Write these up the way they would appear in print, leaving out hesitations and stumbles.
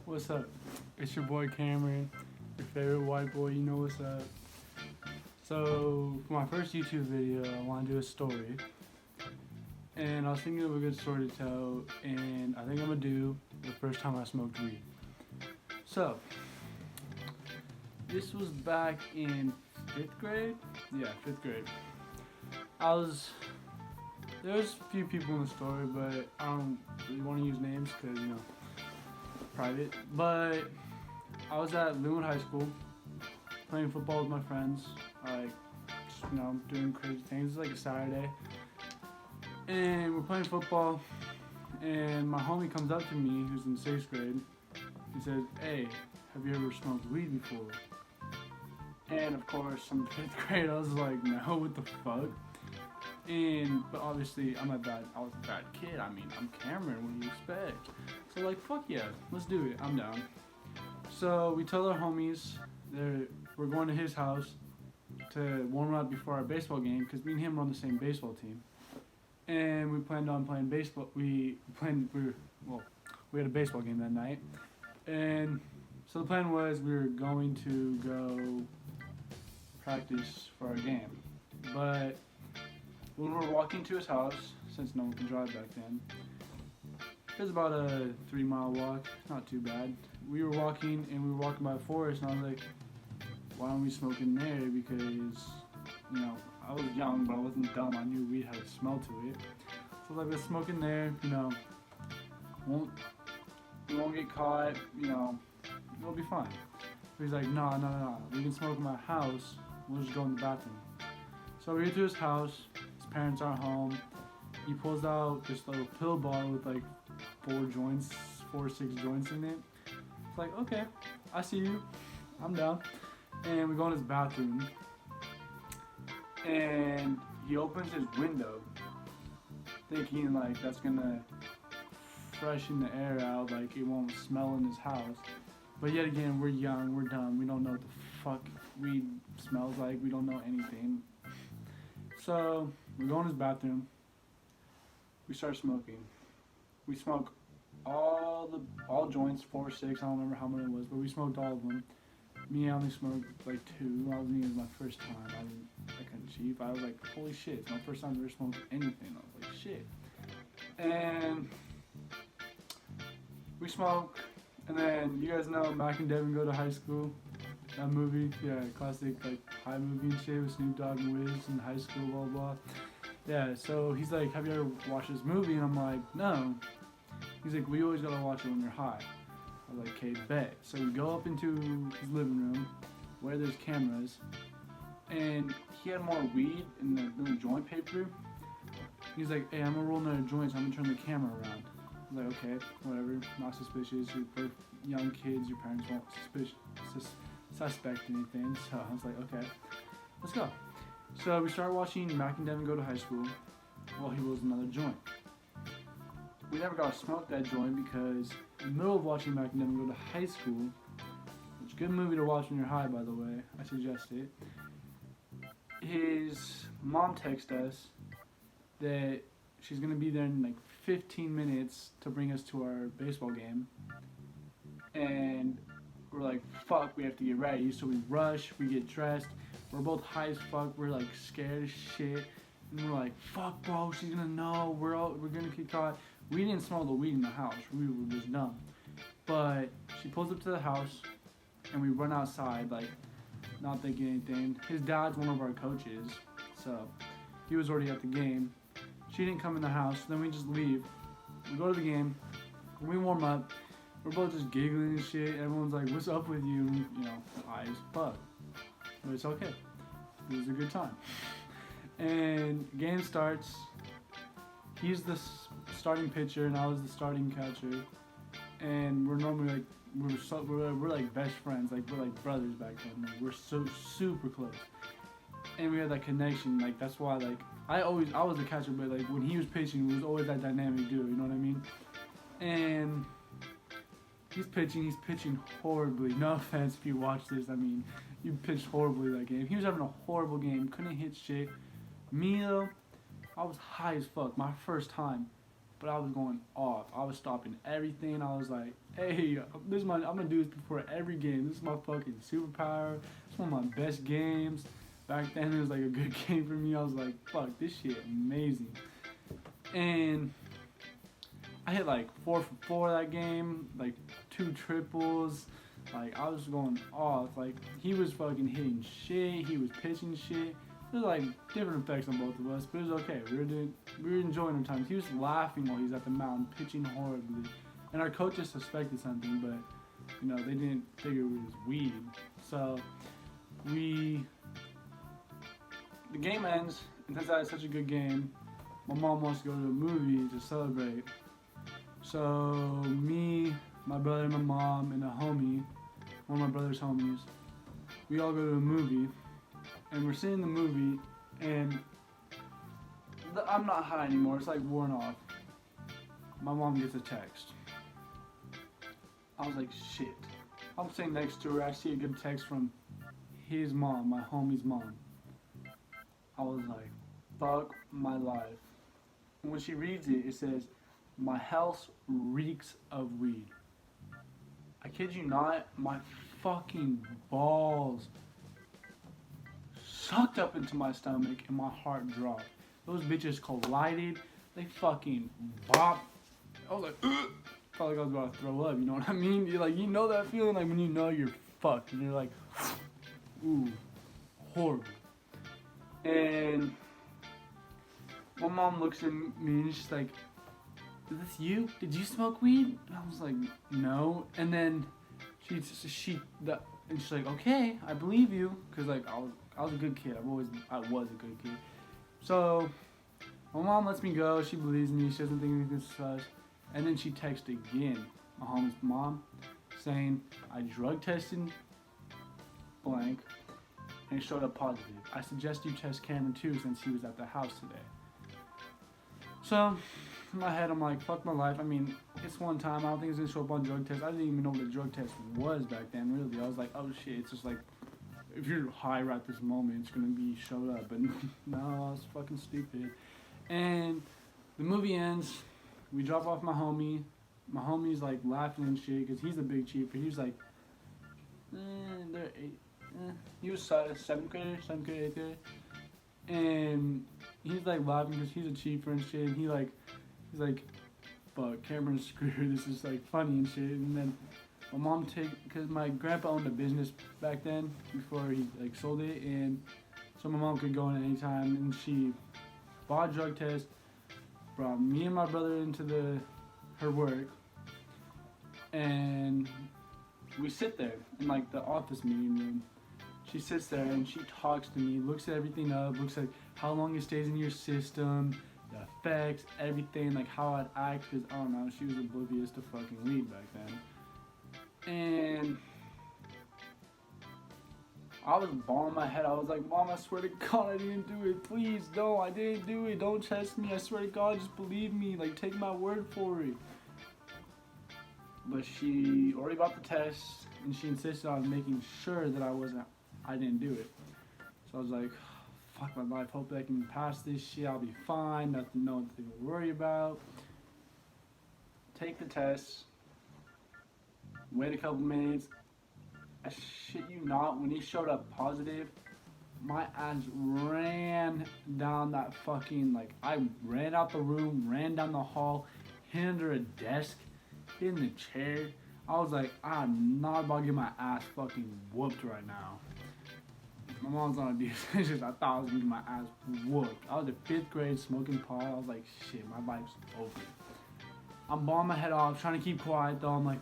What's up? It's your boy Cameron, your favorite white boy. You know what's up. So, for my first YouTube video, I want to do a story. And I was thinking of a good story to tell, and I think I'm going to do the first time I smoked weed. So, this was back in 5th grade? Yeah, 5th grade. There's a few people in the story, but I don't really want to use names because, private. But I was at Linwood High School playing football with my friends, like, just, doing crazy things. It was like a Saturday. And we're playing football, and my homie comes up to me, who's in 6th grade. He says, "Hey, have you ever smoked weed before?" And of course, I'm in 5th grade, I was like, no, what the fuck? But obviously, I was a bad kid. I mean, I'm Cameron, what do you expect? So like, fuck yeah, let's do it, I'm down. So we tell our homies we're going to his house to warm up before our baseball game, because me and him were on the same baseball team. And we planned on playing baseball. We had a baseball game that night. And so the plan was we were going to go practice for our game. But when we were walking to his house, since no one could drive back then, it was about a 3-mile walk, not too bad. We were walking by a forest, and I was like, why don't we smoke in there? Because, I was young, but I wasn't dumb. I knew weed had a smell to it. So I was like, let's smoke in there, we won't get caught, it'll be fine. So he's like, no, we can smoke in my house, we'll just go in the bathroom. So we get to his house, his parents aren't home. He pulls out this little pill bottle with like 4 or 6 joints in it. It's like, okay, I see you, I'm down. And we go in his bathroom, and he opens his window, thinking like that's gonna freshen the air out, like it won't smell in his house. But yet again, we're young, we're dumb, we don't know what the fuck weed smells like, we don't know anything. So we go in his bathroom, we start smoking. We smoke all joints, 4 or 6, I don't remember how many it was, but we smoked all of them. Me, I only smoked like 2. It was my first time. I couldn't cheat. I was like, holy shit, it's my first time I've ever smoked anything. I was like, shit. And we smoke, and then you guys know Mac and Devin Go to High School. That movie, yeah, classic like high movie and shit with Snoop Dogg and Wiz in high school, blah blah. Yeah, so he's like, have you ever watched this movie? And I'm like, no. He's like, we always gotta watch it when you're high. I was like, okay, bet. So we go up into his living room where there's cameras, and he had more weed in the little joint paper. He's like, hey, I'm gonna roll another joint, so I'm gonna turn the camera around. I was like, okay, whatever, not suspicious. You're both young kids, your parents won't suspect anything. So I was like, okay, let's go. So we started watching Mac and Devin Go to High School while he rolls another joint. We never got to smoke that joint because in the middle of watching Mac and Devin Go to High School, which is a good movie to watch when you're high, by the way, I suggest it, his mom texted us that she's going to be there in like 15 minutes to bring us to our baseball game. And we're like, fuck, we have to get ready. So we rush, we get dressed. We're both high as fuck. We're like scared as shit. And we're like, fuck, bro, she's going to know. We're going to get caught. We didn't smell the weed in the house. We were just dumb. But she pulls up to the house, and we run outside, like, not thinking anything. His dad's one of our coaches, so he was already at the game. She didn't come in the house, then we just leave. We go to the game, we warm up. We're both just giggling and shit. Everyone's like, what's up with you? And, high as fuck. But it's okay. It was a good time. And game starts. He's the starting pitcher, and I was the starting catcher. And we're normally like, we're like best friends. Like, we're like brothers back then. Like, we're so super close. And we had that connection. Like, that's why, like, I was the catcher, but like when he was pitching, it was always that dynamic duo. You know what I mean? And he's pitching horribly. No offense if you watch this. I mean, you pitched horribly that game. He was having a horrible game. Couldn't hit shit. Me though, I was high as fuck. My first time. but I was going off. I was stopping everything. I was like, hey, I'm gonna do this before every game. This is my fucking superpower. It's one of my best games. Back then it was like a good game for me. I was like, fuck, this shit amazing. And I hit like 4 for 4 that game, like 2 triples. Like I was going off. Like he was fucking hitting shit. He was pitching shit. There was like different effects on both of us, but it was okay. We were enjoying our times. He was laughing while he was at the mound, pitching horribly, and our coaches suspected something, but you know they didn't figure it was weed. So the game ends, and since I had such a good game, my mom wants to go to a movie to celebrate. So me, my brother, my mom, and a homie, one of my brother's homies, we all go to a movie. And we're seeing the movie, and I'm not high anymore. It's like worn off. My mom gets a text. I was like, shit. I'm sitting next to her. I see a good text from his mom, my homie's mom. I was like, fuck my life. And when she reads it, it says, my house reeks of weed. I kid you not, my fucking balls sucked up into my stomach and my heart dropped. Those bitches collided. They fucking bopped. I was like, ugh. Felt like I was about to throw up. You know what I mean? You're like, you know that feeling like when you know you're fucked and you're like, ooh, horrible. And my mom looks at me and she's like, is this you? Did you smoke weed? And I was like, no. And then and she's like, okay, I believe you, cause like I was a good kid. I was a good kid. So my mom lets me go. She believes me. She doesn't think anything's sus. And then she texts again, my homie's mom, saying I drug tested blank and it showed up positive. I suggest you test Cameron too, since he was at the house today. So in my head, I'm like, fuck my life. I mean, it's one time. I don't think it's gonna show up on drug test. I didn't even know what a drug test was back then. Really, I was like, oh shit. It's just like, if you're high right this moment, it's gonna be showed up. But no, it's fucking stupid. And the movie ends. We drop off my homie. My homie's like laughing and shit because he's a big cheaper. He was like, they're 8. He was 7th grader, 8th grade. And he's like laughing because he's a cheaper and shit. And he's like, fuck, Cameron's screwed. This is like funny and shit. And then my mom because my grandpa owned a business back then before he like sold it, and so my mom could go in at any time, and she bought a drug test, brought me and my brother into her work, and we sit there in like the office meeting room. She sits there and she talks to me, looks at everything up, looks like how long it stays in your system, the effects, everything, like how I'd act, because I don't know, she was oblivious to fucking weed back then. And I was bawling my head. I was like, Mom, I swear to God, I didn't do it. Please, no, I didn't do it. Don't test me. I swear to God, just believe me. Like, take my word for it. But she already bought the test, and she insisted on making sure that I didn't do it. So I was like, fuck my life. Hope I can pass this shit. I'll be fine. Nothing to worry about. Take the test. Wait a couple minutes. I shit you not, when he showed up positive, my ass ran down that fucking, like, I ran out the room, ran down the hall, hid under a desk, hid in the chair. I was like, I'm not about to get my ass fucking whooped right now. My mom's not a decent. It's just I thought I was getting my ass whooped. I was in 5th grade smoking pot. I was like, shit, my life's over. I'm bawling my head off, trying to keep quiet though. I'm like,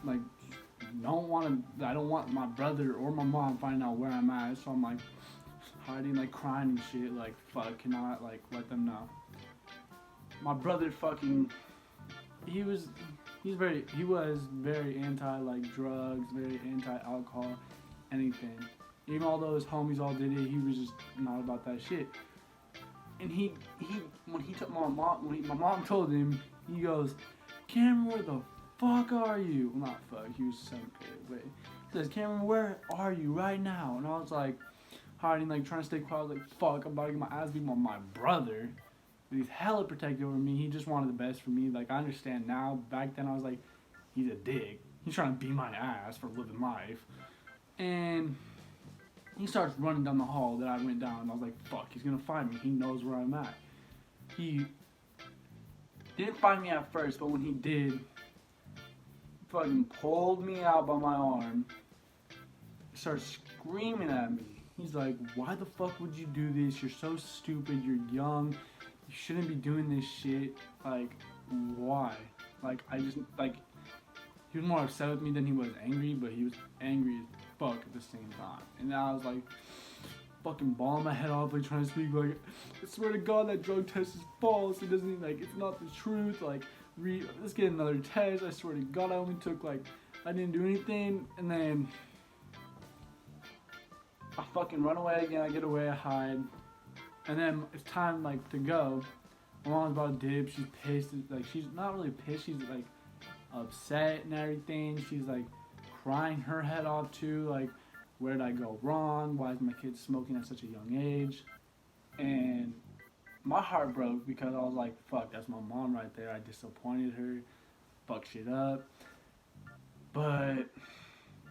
I don't want my brother or my mom finding out where I'm at. So I'm like hiding, like crying and shit. Like, fuck, cannot like let them know. My brother fucking, he was very anti like drugs, very anti alcohol, anything. Even although his homies all did it, he was just not about that shit. And when my mom told him, he goes, Cameron, where the fuck are you? Well, not fuck, he was 7th grade, but he says, Cameron, where are you right now? And I was like, hiding, like trying to stay quiet. I was like, fuck, I'm about to get my ass beat by my brother. but he's hella protective over me. He just wanted the best for me. Like, I understand now. Back then, I was like, he's a dick. He's trying to beat my ass for living life. And he starts running down the hall that I went down. And I was like, fuck, he's gonna find me. He knows where I'm at. He didn't find me at first, but when he did, fucking pulled me out by my arm, started screaming at me. He's like, why the fuck would you do this? You're so stupid. You're young. You shouldn't be doing this shit. Like, why? Like, I just, like, he was more upset with me than he was angry, but he was angry as fuck at the same time. And I was like, fucking bawling my head off, like, trying to speak, like, I swear to God that drug test is false. It doesn't, like, it's not the truth. Like, let's get another test. I swear to God, I only took, like, I didn't do anything. And then I fucking run away again. I get away, I hide. And then it's time, like, to go. My mom's about to dip. She's pissed. Like, she's not really pissed. She's, like, upset and everything. She's, like, crying her head off, too. Like, where did I go wrong? Why is my kid smoking at such a young age? And my heart broke because I was like, fuck, that's my mom right there. I disappointed her. Fuck shit up. But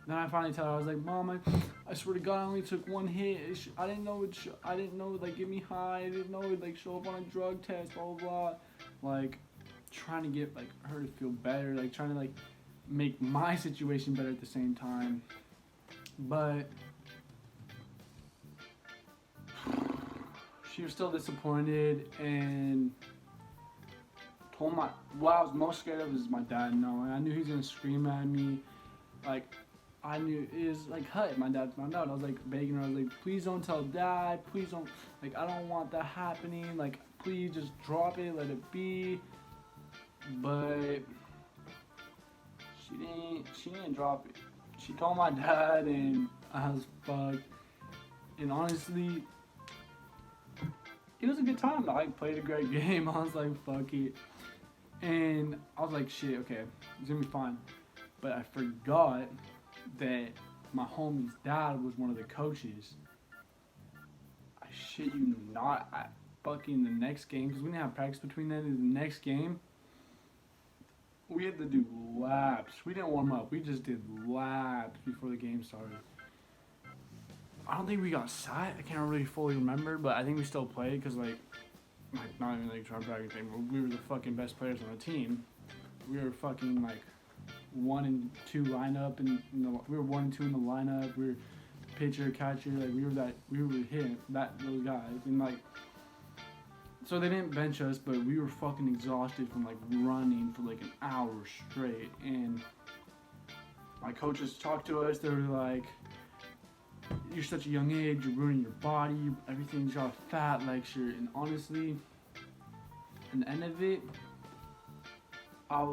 then I finally tell her, I was like, Mom, I swear to God, I only took one hit. I didn't know I didn't know it, like, get me high. I didn't know it, like, show up on a drug test, blah, blah, blah. Like, trying to get, like, her to feel better. Like, trying to, like, make my situation better at the same time. But she was still disappointed and told what I was most scared of is my dad knowing. I knew he was going to scream at me. Like, I knew it was like, Hut, my dad found out. I was like begging her. I was like, please don't tell Dad. Please don't. Like, I don't want that happening. Like, please just drop it. Let it be. But she didn't drop it. She called my dad and I was fucked. And honestly, it was a good time. I played a great game. I was like, fuck it. And I was like, shit, okay, it's gonna be fine. But I forgot that my homie's dad was one of the coaches. I shit you not, at fucking the next game, because we didn't have practice between then and the next game, we had to do laps. We didn't warm up. We just did laps before the game started. I don't think we got sat. I can't really fully remember, but I think we still played because, like not even like trying to brag or anything, but we were the fucking best players on the team. We were fucking like 1 and 2 lineup, and we were 1 and 2 in the lineup. We were pitcher, catcher, like we were hitting those guys, and like. So they didn't bench us, but we were fucking exhausted from like running for like an hour straight. And my coaches talked to us. They were like, "You're such a young age. You're ruining your body. Everything's got a fat lecture." And honestly, at the end of it, I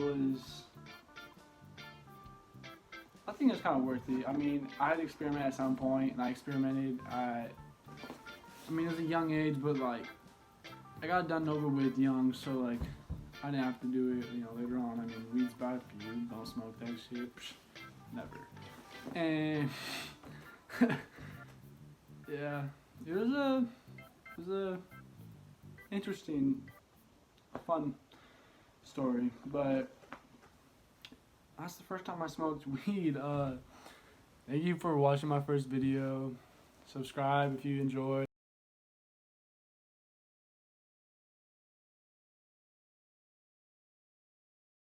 think it's kind of worth it. I mean, I had to experiment at some point, and I experimented. I mean, it was a young age, but like. I got done over with young, so like I didn't have to do it, later on. I mean, weed's bad for you. Don't smoke that shit. Psh, never. And yeah, it was a interesting, fun story. But that's the first time I smoked weed. Thank you for watching my first video. Subscribe if you enjoyed.